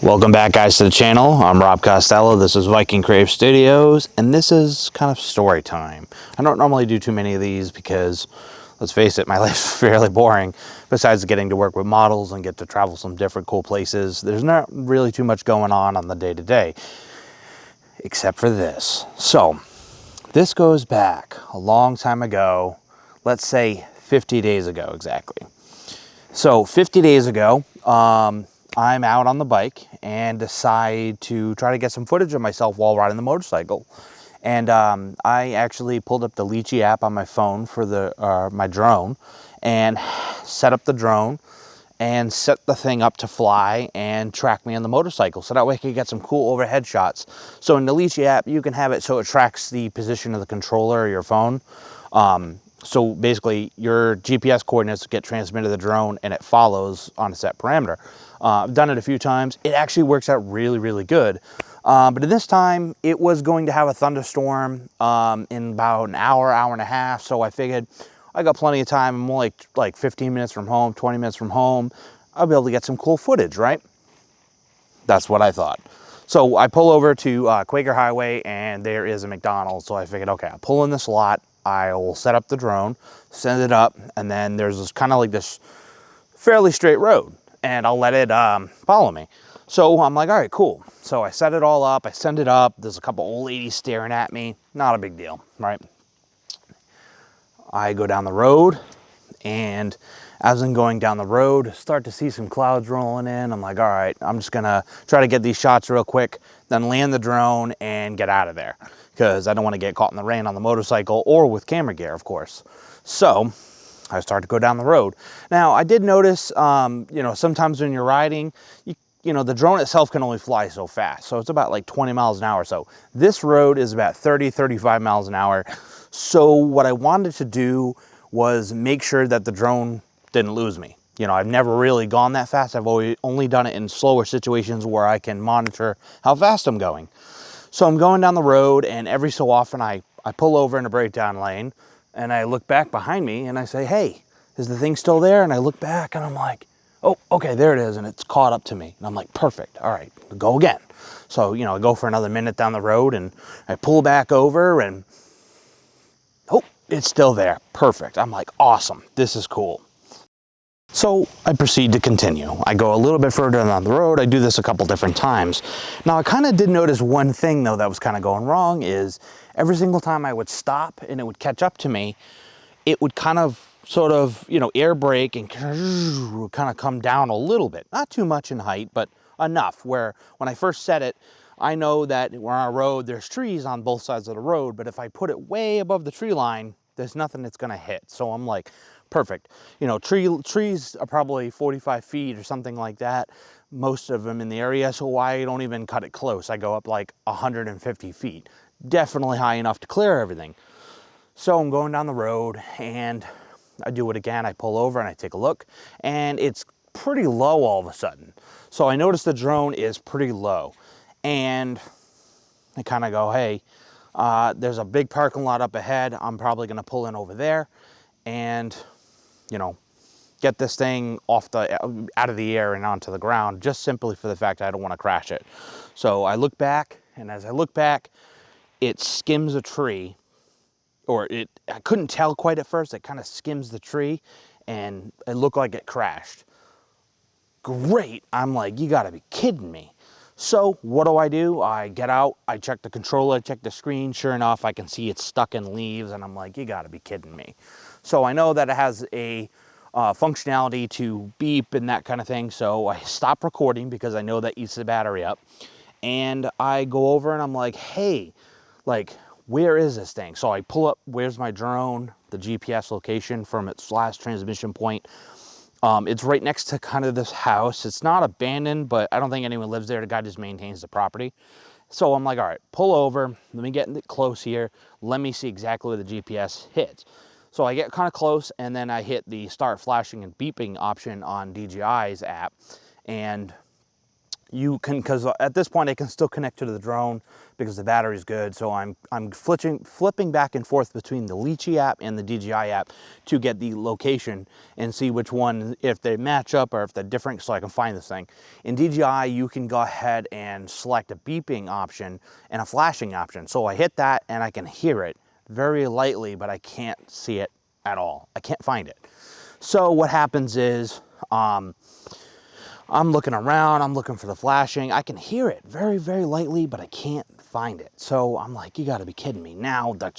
Welcome back, guys, to the channel. I'm Rob Costello. This is Viking Crave Studios, and this is kind of story time. I don't normally do too many of these because, let's face it, my life's fairly boring. Besides getting to work with models and get to travel some different cool places, there's not really too much going on the day-to-day, except for this. So, this goes back a long time ago, let's say 50 days ago exactly. So 50 days ago, I'm out on the bike and decide to try to get some footage of myself while riding the motorcycle. And I actually pulled up the DJI app on my phone for my drone and set up the drone and set the thing up to fly and track me on the motorcycle. So that way I could get some cool overhead shots. So in the DJI app, you can have it so it tracks the position of the controller or your phone. So basically your GPS coordinates get transmitted to the drone and it follows on a set parameter. I've done it a few times. It actually works out really, really good. But at this time, it was going to have a thunderstorm in about an hour, hour and a half. So I figured I got plenty of time. I'm only like 15 minutes from home, 20 minutes from home. I'll be able to get some cool footage, right? That's what I thought. So I pull over to Quaker Highway and there is a McDonald's. So I figured, okay, I'll pull in this lot. I'll set up the drone, send it up, and then there's this kind of like this fairly straight road and I'll let it follow me. So I'm like, all right, cool. So I set it all up, I send it up. There's a couple old ladies staring at me. Not a big deal, right? I go down the road, and as I'm going down the road, start to see some clouds rolling in. I'm like, all right, I'm just gonna try to get these shots real quick, then land the drone and get out of there because I don't want to get caught in the rain on the motorcycle or with camera gear, of course. So I start to go down the road. Now, I did notice, sometimes when you're riding, the drone itself can only fly so fast. So it's about like 20 miles an hour. So this road is about 30, 35 miles an hour. So what I wanted to do was make sure that the drone didn't lose me. I've never really gone that fast. I've only done it in slower situations where I can monitor how fast I'm going. So I'm going down the road, and every so often I pull over in a breakdown lane, and I look back behind me and I say, hey, is the thing still there? And I look back and I'm like, oh, okay, there it is. And it's caught up to me. And I'm like, perfect. All right, go again. So, I go for another minute down the road and I pull back over and, oh, it's still there. Perfect. I'm like, awesome. This is cool. So I proceed to continue. I go a little bit further down the road. I do this a couple different times. Now I kind of did notice one thing though that was kind of going wrong is every single time I would stop and it would catch up to me, it would kind of sort of, air brake and kind of come down a little bit. Not too much in height, but enough where when I first set it, I know that we're on a road, there's trees on both sides of the road, but if I put it way above the tree line, there's nothing that's gonna hit. So I'm like, perfect. Trees are probably 45 feet or something like that, most of them in the area, so I don't even cut it close. I go up like 150 feet. Definitely high enough to clear everything. So I'm going down the road and I do it again. I pull over and I take a look and it's pretty low all of a sudden. So I notice the drone is pretty low and I kind of go, hey, there's a big parking lot up ahead. I'm probably going to pull in over there and, get this thing out of the air and onto the ground, just simply for the fact I don't want to crash it. So I look back, and as I look back, it skims a tree, I couldn't tell quite at first. It kind of skims the tree and it looked like it crashed. Great. I'm like, you gotta be kidding me. So what do? I get out, I check the controller, I check the screen. Sure enough, I can see it's stuck in leaves and I'm like, you gotta be kidding me. So I know that it has a functionality to beep and that kind of thing. So I stop recording because I know that eats the battery up. And I go over and I'm like, hey, where is this thing? So I pull up, where's my drone, the GPS location from its last transmission point. It's right next to kind of this house. It's not abandoned, but I don't think anyone lives there. The guy just maintains the property. So I'm like, all right, pull over. Let me get close here. Let me see exactly where the GPS hits. So I get kind of close and then I hit the start flashing and beeping option on DJI's app. And you can, because at this point I can still connect to the drone because the battery's good. So I'm flipping back and forth between the Litchi app and the DJI app to get the location and see which one, if they match up or if they're different, so I can find this thing. In DJI, you can go ahead and select a beeping option and a flashing option. So I hit that and I can hear it very lightly, but I can't see it at all. I can't find it. So what happens is, I'm looking around, I'm looking for the flashing. I can hear it very, very lightly, but I can't find it. So I'm like, you gotta be kidding me. Now the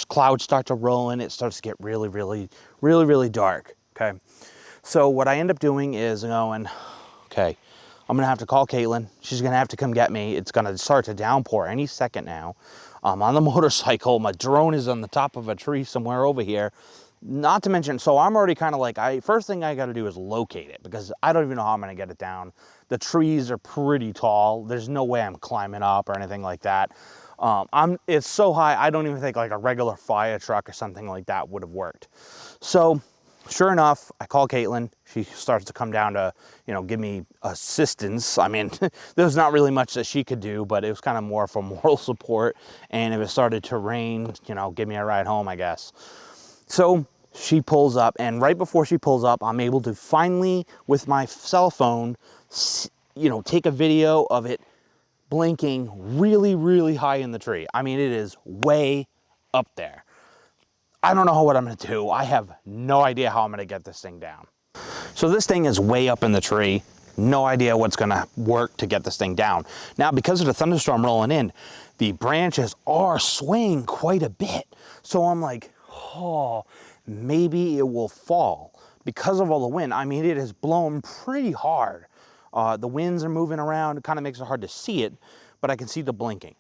clouds start to roll in, it starts to get really, really, really, really dark, okay? So what I end up doing is going, okay, I'm gonna have to call Caitlin. She's gonna have to come get me. It's gonna start to downpour any second now. I'm on the motorcycle, my drone is on the top of a tree somewhere over here. Not to mention, so I'm already kind of like, first thing I got to do is locate it because I don't even know how I'm going to get it down. The trees are pretty tall. There's no way I'm climbing up or anything like that. It's so high, I don't even think like a regular fire truck or something like that would have worked. So sure enough, I call Caitlin. She starts to come down to, you know, give me assistance. I mean, there's not really much that she could do, but it was kind of more for moral support. And if it started to rain, you know, give me a ride home, I guess. So she pulls up, and right before she pulls up, I'm able to finally, with my cell phone, you know, take a video of it blinking really, really high in the tree. I mean, it is way up there. I don't know what I'm gonna do. I have no idea how I'm gonna get this thing down. So this thing is way up in the tree. No idea what's gonna work to get this thing down. Now, because of the thunderstorm rolling in, the branches are swaying quite a bit. So I'm like, oh, maybe it will fall because of all the wind. I mean, it has blown pretty hard. The winds are moving around. It kind of makes it hard to see it, but I can see the blinking.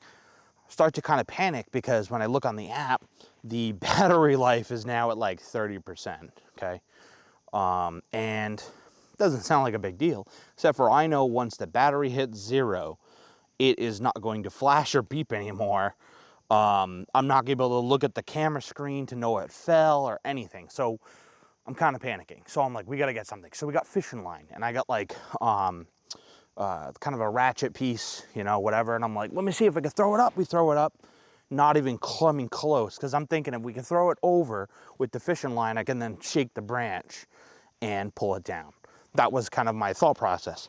Start to kind of panic because when I look on the app, the battery life is now at like 30%, okay? And it doesn't sound like a big deal, except for I know once the battery hits 0, it is not going to flash or beep anymore. I'm not able to look at the camera screen to know it fell or anything. So I'm kind of panicking. So I'm like, we got to get something. So we got fishing line, and I got like kind of a ratchet piece, you know, whatever. And I'm like, let me see if I can throw it up. We throw it up, not even coming close, because I'm thinking if we can throw it over with the fishing line, I can then shake the branch and pull it down. That was kind of my thought process.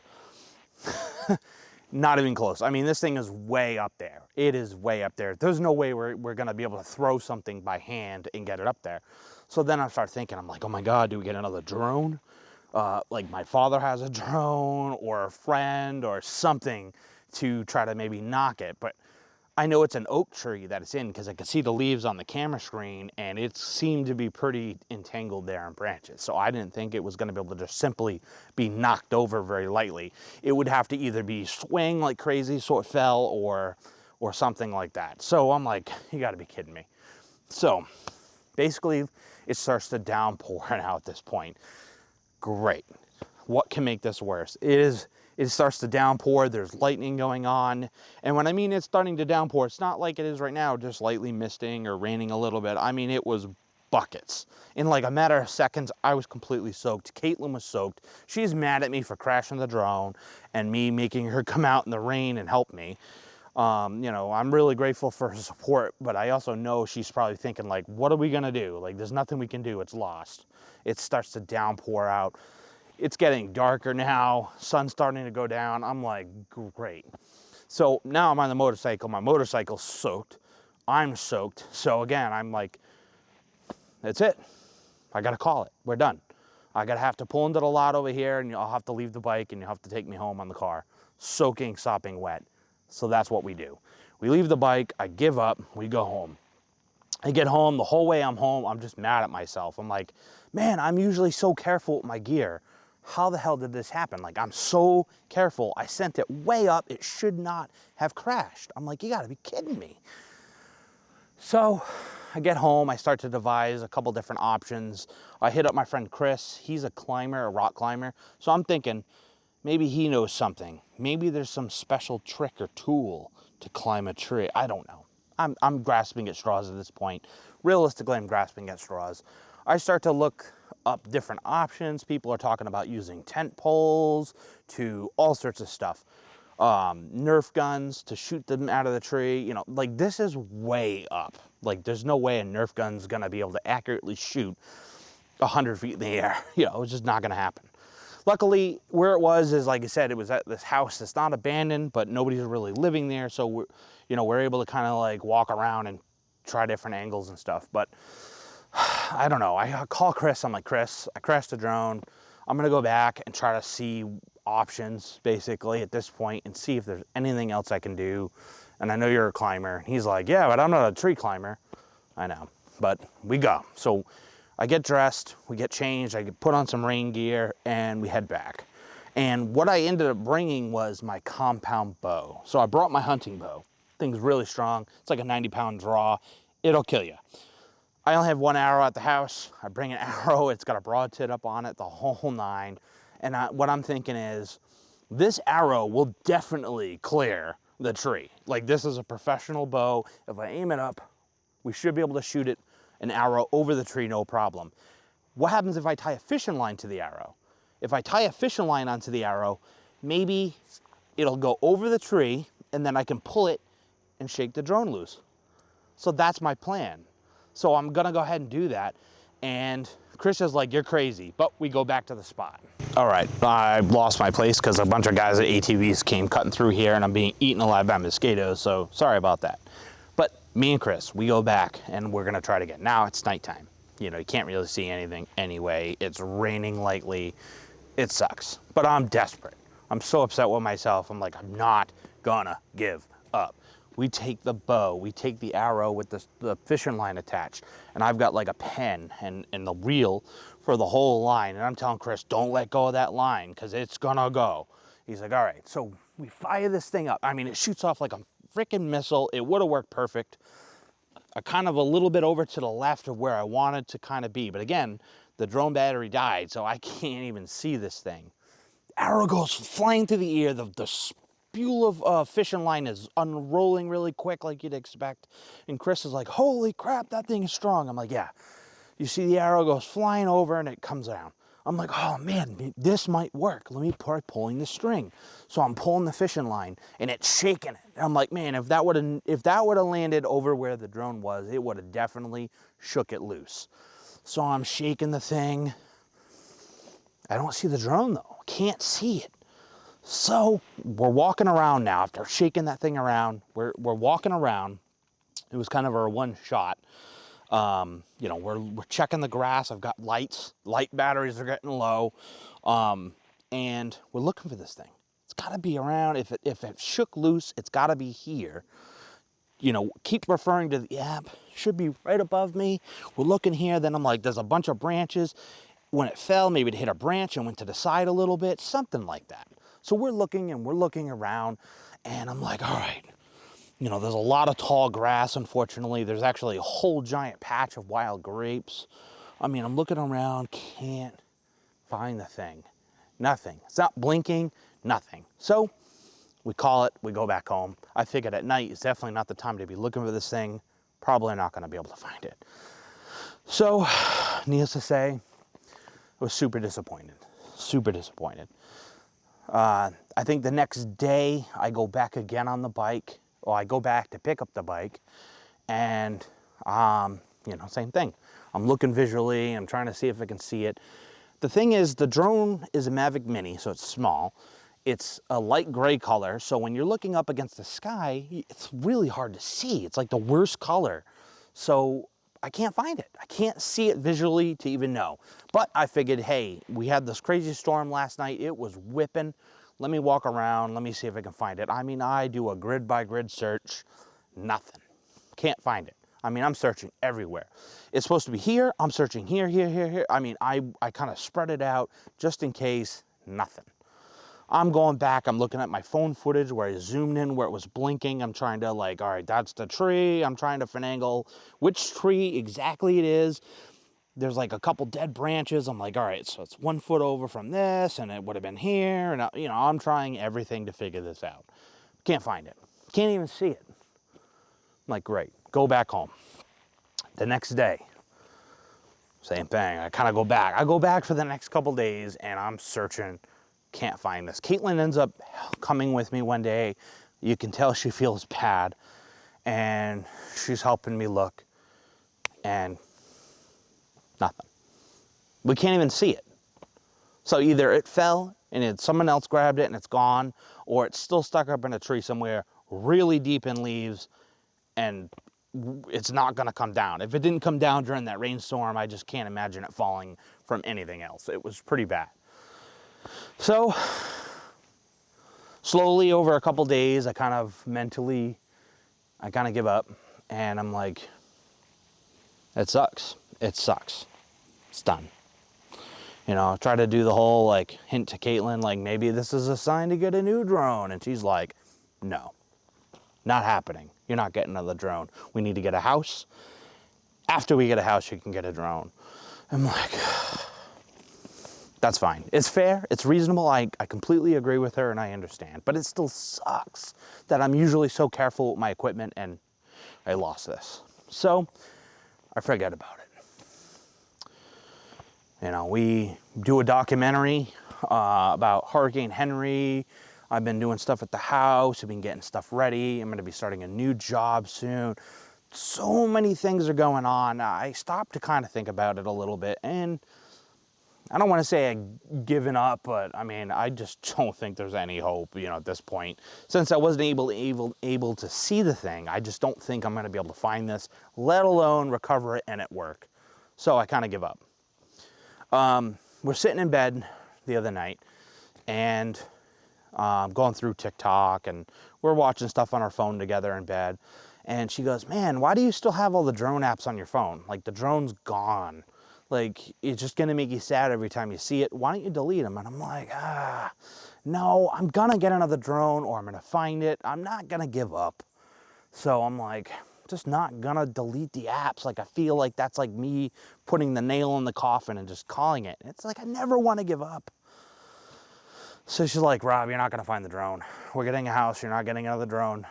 Not even close. I mean, this thing is way up there. It is way up there. There's no way we're gonna be able to throw something by hand and get it up there. So then I start thinking, I'm like, oh my God, do we get another drone? Like my father has a drone or a friend or something to try to maybe knock it. But I know it's an oak tree that it's in because I could see the leaves on the camera screen and it seemed to be pretty entangled there in branches. So I didn't think it was going to be able to just simply be knocked over very lightly. It would have to either be swaying like crazy so it fell or something like that. So I'm like, you got to be kidding me. So basically it starts to downpour now at this point. Great. What can make this worse? It starts to downpour, there's lightning going on. And when I mean it's starting to downpour, it's not like it is right now, just lightly misting or raining a little bit. I mean, it was buckets. In like a matter of seconds, I was completely soaked. Caitlin was soaked. She's mad at me for crashing the drone and me making her come out in the rain and help me. You know, I'm really grateful for her support, but I also know she's probably thinking like, what are we gonna do? Like, there's nothing we can do, it's lost. It starts to downpour out. It's getting darker now, sun's starting to go down. I'm like, great. So now I'm on the motorcycle, my motorcycle's soaked, I'm soaked. So again, I'm like, that's it. I gotta call it, we're done. I gotta have to pull into the lot over here and I'll have to leave the bike and you'll have to take me home on the car. Soaking, sopping wet. So that's what we do. We leave the bike, I give up, we go home. I get home, the whole way I'm home, I'm just mad at myself. I'm like, man, I'm usually so careful with my gear. How the hell did this happen? Like, I'm so careful. I sent it way up. It should not have crashed. I'm like, you gotta be kidding me. So I get home, I start to devise a couple different options. I hit up my friend Chris. He's a climber, a rock climber. So I'm thinking, maybe he knows something. Maybe there's some special trick or tool to climb a tree. I don't know. I'm grasping at straws at this point. Realistically, I'm grasping at straws. I start to look up different options. People are talking about using tent poles to all sorts of stuff. Nerf guns to shoot them out of the tree. You know, like this is way up. Like there's no way a Nerf gun's gonna be able to accurately shoot 100 feet in the air. You know, it's just not gonna happen. Luckily, where it was is, like I said, it was at this house that's not abandoned, but nobody's really living there. So we're able to kind of like walk around and try different angles and stuff. But I don't know. I call Chris. I'm like, Chris, I crashed the drone. I'm gonna go back and try to see options basically at this point and see if there's anything else I can do. And I know you're a climber. And he's like, yeah, but I'm not a tree climber. I know, but we go. So I get dressed, we get changed, I get put on some rain gear, and we head back. And what I ended up bringing was my compound bow. So I brought my hunting bow. Thing's really strong. It's like a 90-pound draw. It'll kill you. I only have one arrow at the house. I bring an arrow. It's got a broad tip up on it, the whole nine. And what I'm thinking is, this arrow will definitely clear the tree. Like, this is a professional bow. If I aim it up, we should be able to shoot it, an arrow over the tree, no problem. What happens if I tie a fishing line to the arrow? If I tie a fishing line onto the arrow, maybe it'll go over the tree and then I can pull it and shake the drone loose. So that's my plan. So I'm gonna go ahead and do that. And Chris is like, you're crazy, but we go back to the spot. All right, I lost my place because a bunch of guys at ATVs came cutting through here and I'm being eaten alive by mosquitoes, so sorry about that. But me and Chris, we go back and we're gonna try it again. Now it's nighttime. You know, you can't really see anything anyway. It's raining lightly. It sucks, but I'm desperate. I'm so upset with myself. I'm like, I'm not gonna give up. We take the bow, we take the arrow with the fishing line attached, and I've got like a pen and the reel for the whole line. And I'm telling Chris, don't let go of that line because it's gonna go. He's like, all right. So we fire this thing up. I mean, it shoots off like a freaking missile. It would have worked perfect. Kind of a little bit over to the left of where I wanted to kind of be. But again, the drone battery died, so I can't even see this thing. Arrow goes flying through the air. The spool of fishing line is unrolling really quick like you'd expect. And Chris is like, holy crap, that thing is strong. I'm like, yeah. You see the arrow goes flying over and it comes down. I'm like, oh man, this might work. Let me try pulling the string. So I'm pulling the fishing line and it's shaking it. And I'm like, man, if that would have landed over where the drone was, it would have definitely shook it loose. So I'm shaking the thing. I don't see the drone though. Can't see it. So we're walking around now after shaking that thing around. We're walking around. It was kind of our one shot. You know, we're checking the grass. I've got lights. Light batteries are getting low. And we're looking for this thing. It's got to be around. If it shook loose, it's got to be here. You know, keep referring to the app. Should be right above me. We're looking here. Then I'm like, there's a bunch of branches. When it fell, maybe it hit a branch and went to the side a little bit. Something like that. So we're looking and we're looking around. And I'm like, all right. You know, there's a lot of tall grass, unfortunately. There's actually a whole giant patch of wild grapes. I mean, I'm looking around, can't find the thing. Nothing. It's not blinking, nothing. So we call it, we go back home. I figured at night is definitely not the time to be looking for this thing. Probably not going to be able to find it. So, needless to say, I was super disappointed. Super disappointed. I think the next day I go back again on the bike. Well, I go back to pick up the bike and, you know, same thing. I'm looking visually. I'm trying to see if I can see it. The thing is, the drone is a Mavic Mini, so it's small. It's a light gray color. So when you're looking up against the sky, it's really hard to see. It's like the worst color. So I can't find it. I can't see it visually to even know. But I figured, hey, we had this crazy storm last night. It was whipping. Let me walk around. Let me see if I can find it. I mean, I do a grid by grid search. Nothing. Can't find it. I mean, I'm searching everywhere. It's supposed to be here. I'm searching here, here, here, here. I mean, I kind of spread it out just in case. Nothing. I'm going back. I'm looking at my phone footage where I zoomed in where it was blinking. I'm trying to like, all right, that's the tree. I'm trying to finagle which tree exactly it is. There's like a couple dead branches. I'm like, all right, so it's 1 foot over from this and it would have been here. And, you know, I'm trying everything to figure this out. Can't find it. Can't even see it. I'm like, great, go back home. The next day, same thing. I kind of go back. I go back for the next couple days and I'm searching can't find this. Caitlin ends up coming with me one day. You can tell she feels bad, and she's helping me look, and nothing. We can't even see it. So either it fell and someone else grabbed it and it's gone, or it's still stuck up in a tree somewhere really deep in leaves, and it's not gonna come down. If it didn't come down during that rainstorm, I just can't imagine it falling from anything else. It was pretty bad. So slowly over a couple days, I kind of mentally, I kind of give up, and I'm like, it sucks. It sucks. It's done. You know, try to do the whole like hint to Caitlin, like maybe this is a sign to get a new drone. And she's like, no, not happening. You're not getting another drone. We need to get a house. After we get a house, you can get a drone. I'm like, that's fine. It's fair. It's reasonable. I completely agree with her and I understand. But it still sucks that I'm usually so careful with my equipment and I lost this. So I forget about it. You know, we do a documentary about Hurricane Henry. I've been doing stuff at the house. I've been getting stuff ready. I'm going to be starting a new job soon. So many things are going on. I stopped to kind of think about it a little bit. And I don't want to say I've given up, but I mean, I just don't think there's any hope, you know, at this point. Since I wasn't able to see the thing, I just don't think I'm going to be able to find this, let alone recover it and it work. So I kind of give up. We're sitting in bed the other night and going through TikTok, and we're watching stuff on our phone together in bed. And she goes, man, why do you still have all the drone apps on your phone? Like, the drone's gone. Like, it's just going to make you sad every time you see it. Why don't you delete them? And I'm like, no, I'm going to get another drone, or I'm going to find it. I'm not going to give up. So I'm like, just not gonna delete the apps. Like, I feel like that's like me putting the nail in the coffin and just calling it. It's like, I never want to give up. So she's like, Rob, you're not gonna find the drone. We're getting a house, you're not getting another drone.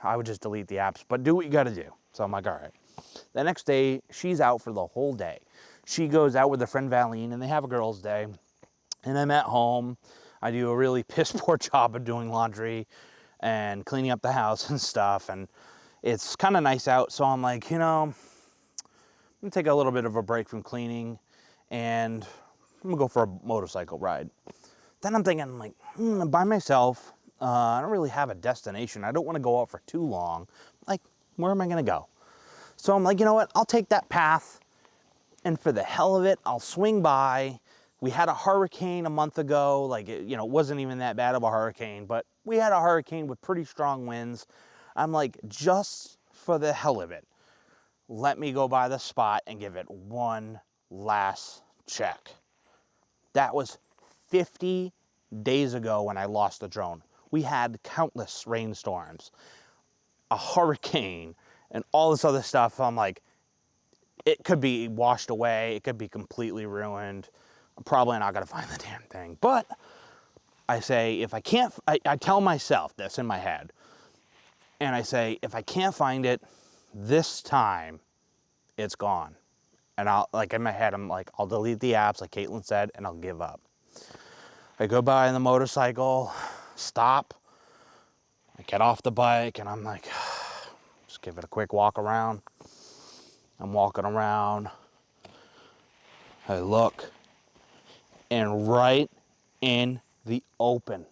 I would just delete the apps, but do what you gotta do. So I'm like, all right. The next day, she's out for the whole day. She goes out with her friend Valine, and they have a girls' day. And I'm at home. I do a really piss poor job of doing laundry and cleaning up the house and stuff. And it's kind of nice out, so I'm like, you know, I'm gonna take a little bit of a break from cleaning and I'm gonna go for a motorcycle ride. Then I'm thinking, I'm like, I'm by myself. I don't really have a destination. I don't want to go out for too long. Like, where am I gonna go? So I'm like, you know what? I'll take that path, and for the hell of it, I'll swing by. We had a hurricane a month ago. Like, you know, it wasn't even that bad of a hurricane, but we had a hurricane with pretty strong winds. I'm like, just for the hell of it, let me go by the spot and give it one last check. That was 50 days ago when I lost the drone. We had countless rainstorms, a hurricane, and all this other stuff. I'm like, it could be washed away. It could be completely ruined. I'm probably not going to find the damn thing. But I say, if I can't, I tell myself this in my head. And I say, if I can't find it this time, it's gone. And I'll, like, in my head, I'm like, I'll delete the apps, like Caitlin said, and I'll give up. I go by on the motorcycle, stop. I get off the bike, and I'm like, just give it a quick walk around. I'm walking around. I look, and right in the open,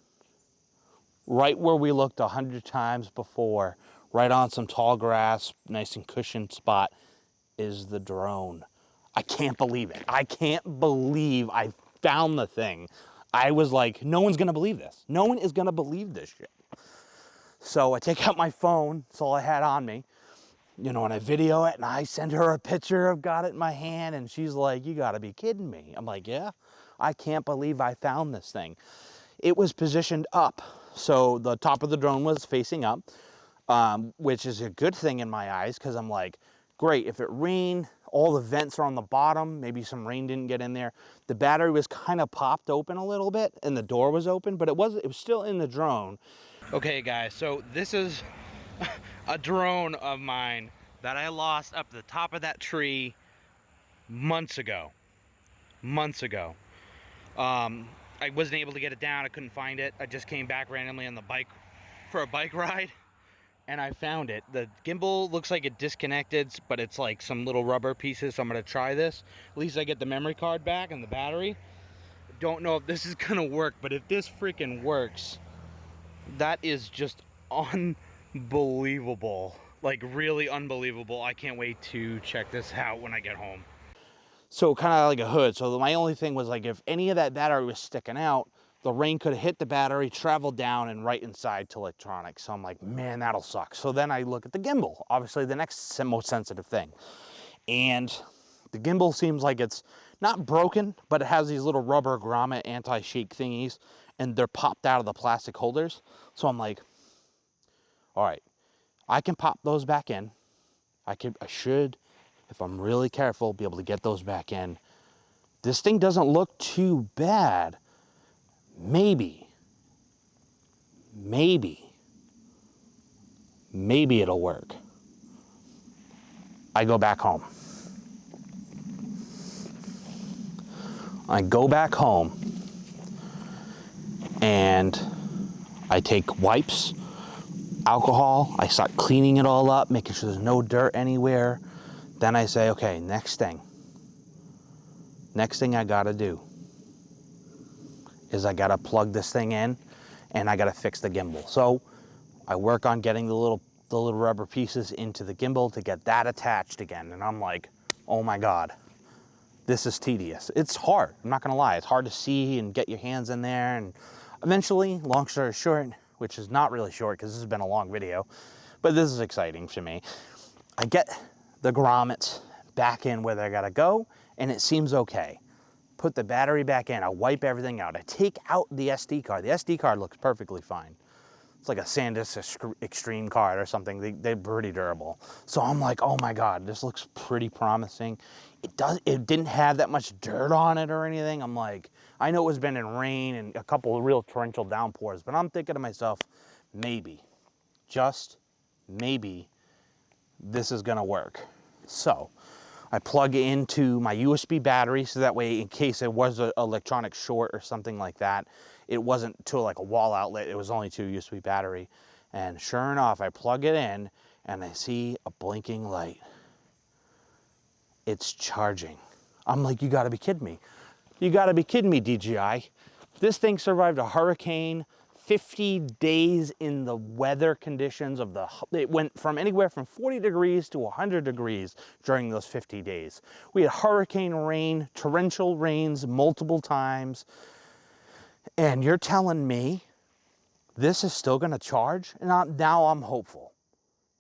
right where we looked 100 times before, right on some tall grass, nice and cushioned spot, is the drone. I can't believe it. I can't believe I found the thing. I was like, no one's gonna believe this. No one is gonna believe this shit. So I take out my phone, that's all I had on me, you know, and I video it, and I send her a picture of got it in my hand, and she's like, you gotta be kidding me. I'm like, yeah, I can't believe I found this thing. It was positioned up. So the top of the drone was facing up, which is a good thing in my eyes, because I'm like, great, if it rained, all the vents are on the bottom, maybe some rain didn't get in there. The battery was kind of popped open a little bit, and the door was open, but it was still in the drone. Okay, guys, so this is a drone of mine that I lost up the top of that tree months ago. I wasn't able to get it down. I couldn't find it. I just came back randomly on the bike for a bike ride, and I found it. The gimbal looks like it disconnected, but it's like some little rubber pieces, so I'm gonna try this. At least I get the memory card back and the battery. Don't know if this is gonna work, but if this freaking works, that is just unbelievable. Like, really unbelievable. I can't wait to check this out when I get home. So kind of like a hood. So my only thing was, like, if any of that battery was sticking out, the rain could have hit the battery, traveled down, and right inside to electronics. So I'm like, man, that'll suck. So then I look at the gimbal, obviously the next most sensitive thing. And the gimbal seems like it's not broken, but it has these little rubber grommet anti-shake thingies, and they're popped out of the plastic holders. So I'm like, all right, I can pop those back in. I should, if I'm really careful, be able to get those back in. This thing doesn't look too bad. Maybe it'll work. I go back home. And I take wipes, alcohol, I start cleaning it all up, making sure there's no dirt anywhere. Then I say, okay, next thing I gotta do is I gotta plug this thing in, and I gotta fix the gimbal. So I work on getting the little rubber pieces into the gimbal to get that attached again. And I'm like, oh my God, this is tedious. It's hard, I'm not gonna lie. It's hard to see and get your hands in there. And eventually, long story short, which is not really short because this has been a long video, but this is exciting to me. I get the grommets back in where they gotta go, and it seems okay. Put the battery back in, I wipe everything out. I take out the SD card. The SD card looks perfectly fine. It's like a SanDisk Extreme card or something. They're pretty durable. So I'm like, oh my God, this looks pretty promising. It didn't have that much dirt on it or anything. I'm like, I know it's been in rain and a couple of real torrential downpours, but I'm thinking to myself, maybe, just maybe, this is gonna work. So I plug into my USB battery, so that way, in case it was an electronic short or something like that, it wasn't to like a wall outlet, it was only to a USB battery. And sure enough, I plug it in and I see a blinking light. It's charging. I'm like, you gotta be kidding me. You gotta be kidding me, DJI. This thing survived a hurricane, 50 days in the weather conditions of it went from anywhere from 40 degrees to 100 degrees during those 50 days. We had hurricane rain, torrential rains multiple times. And you're telling me this is still gonna charge? And now I'm hopeful.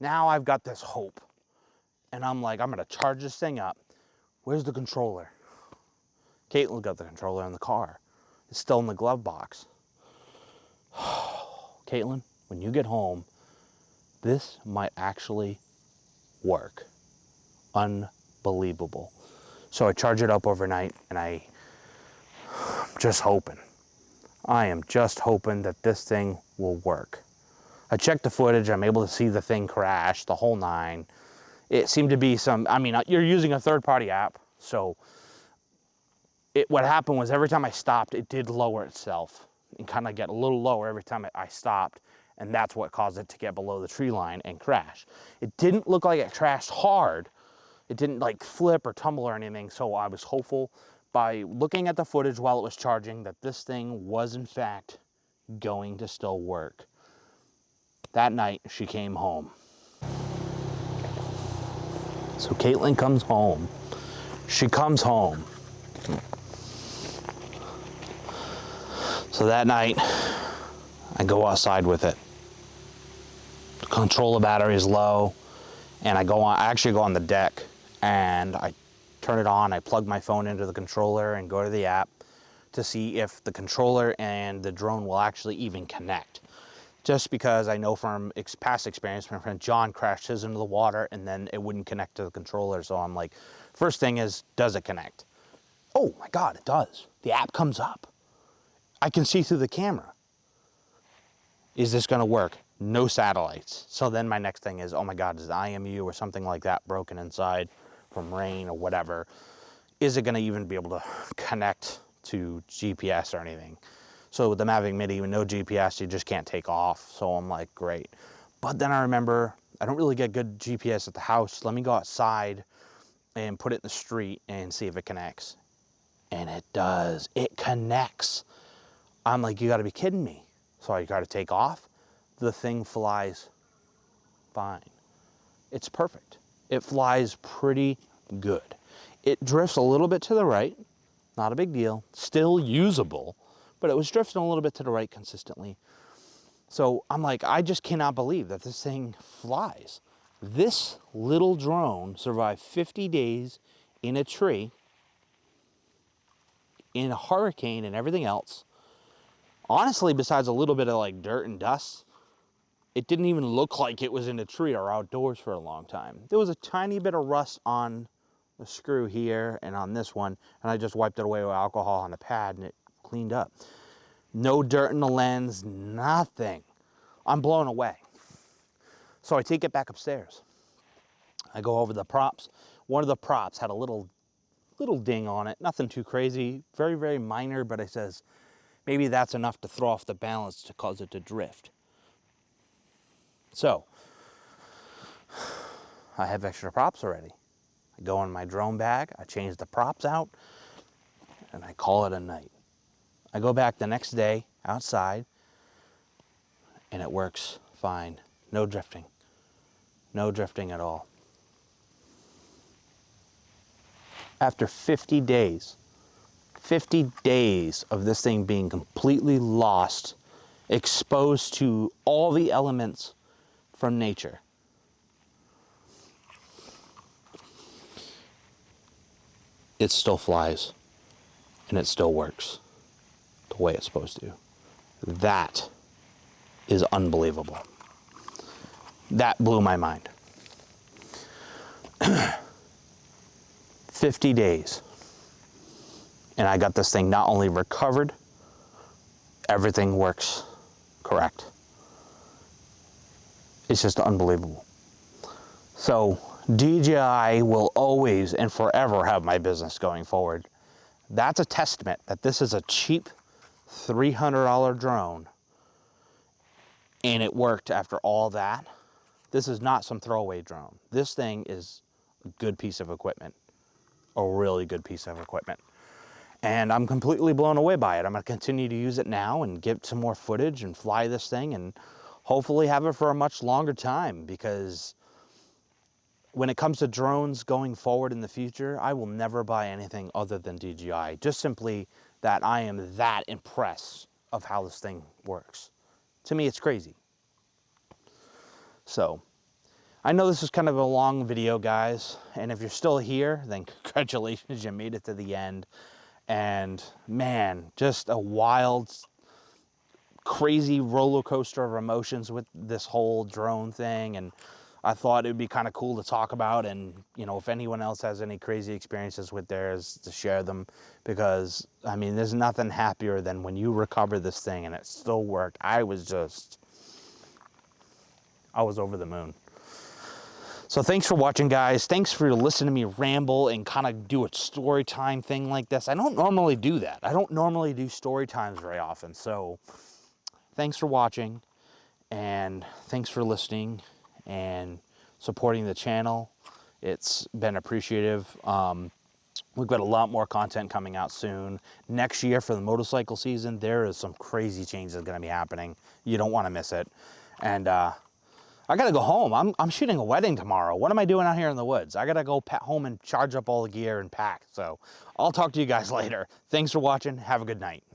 Now I've got this hope. And I'm like, I'm gonna charge this thing up. Where's the controller? Caitlin got the controller in the car. It's still in the glove box. Caitlin, when you get home, this might actually work. Unbelievable. So I charge it up overnight, and I'm just hoping. I am just hoping that this thing will work. I checked the footage, I'm able to see the thing crash, the whole nine. It seemed to be you're using a third-party app, so what happened was every time I stopped, it did lower itself and kind of get a little lower every time I stopped, and that's what caused it to get below the tree line and crash. It didn't look like it crashed hard. It didn't like flip or tumble or anything, so I was hopeful by looking at the footage while it was charging that this thing was in fact going to still work. That night, she came home. So Caitlin comes home. She comes home. So that night, I go outside with it. The controller battery is low, and I actually go on the deck, and I turn it on, I plug my phone into the controller and go to the app to see if the controller and the drone will actually even connect. Just because I know from past experience, my friend John crashed his into the water and then it wouldn't connect to the controller. So I'm like, first thing is, does it connect? Oh my God, it does. The app comes up. I can see through the camera. Is this gonna work? No satellites. So then my next thing is, oh my God, is the IMU or something like that broken inside from rain or whatever? Is it gonna even be able to connect to GPS or anything. So with the Mavic Mini, with no GPS, you just can't take off. So I'm like, great. But then I remember, I don't really get good GPS at the house. Let me go outside and put it in the street and see if it connects. And it does. It connects. I'm like, you gotta be kidding me. So I gotta take off. The thing flies fine. It's perfect. It flies pretty good. It drifts a little bit to the right. Not a big deal. Still usable, but it was drifting a little bit to the right consistently. So I'm like, I just cannot believe that this thing flies. This little drone survived 50 days in a tree, in a hurricane and everything else. Honestly, besides a little bit of like dirt and dust, it didn't even look like it was in a tree or outdoors for a long time. There was a tiny bit of rust on the screw here and on this one, and I just wiped it away with alcohol on the pad and it cleaned up. No dirt in the lens, nothing. I'm blown away. So I take it back upstairs. I go over the props. One of the props had a little ding on it, nothing too crazy, very, very minor, but it says maybe that's enough to throw off the balance to cause it to drift. So I have extra props already. I go in my drone bag, I change the props out, and I call it a night. I go back the next day outside, and it works fine. No drifting. No drifting at all. After 50 days of this thing being completely lost, exposed to all the elements from nature, it still flies and it still works the way it's supposed to. That is unbelievable. That blew my mind. 50 days. And I got this thing not only recovered, everything works correct. It's just unbelievable. So DJI will always and forever have my business going forward. That's a testament that this is a cheap $300 drone and it worked after all that. This is not some throwaway drone. This thing is a good piece of equipment, a really good piece of equipment. And I'm completely blown away by it. I'm gonna continue to use it now and get some more footage and fly this thing and hopefully have it for a much longer time, because when it comes to drones going forward in the future, I will never buy anything other than DJI. Just simply that I am that impressed of how this thing works. To me, it's crazy. So, I know this is kind of a long video, guys, and if you're still here, then congratulations, you made it to the end. And man, just a wild, crazy roller coaster of emotions with this whole drone thing. And I thought it would be kind of cool to talk about, and you know, if anyone else has any crazy experiences with theirs, to share them, because I mean, there's nothing happier than when you recover this thing and it still worked. I was over the moon. So thanks for watching, guys. Thanks for listening to me ramble and kind of do a story time thing like this. I don't normally do that. I don't normally do story times very often. So thanks for watching, and thanks for listening and supporting the channel. It's been appreciative. We've got a lot more content coming out soon. Next year for the motorcycle season, there is some crazy changes going to be happening. You don't want to miss it. And I gotta go home. I'm shooting a wedding tomorrow. What am I doing out here in the woods? I gotta go home and charge up all the gear and pack. So I'll talk to you guys later. Thanks for watching. Have a good night.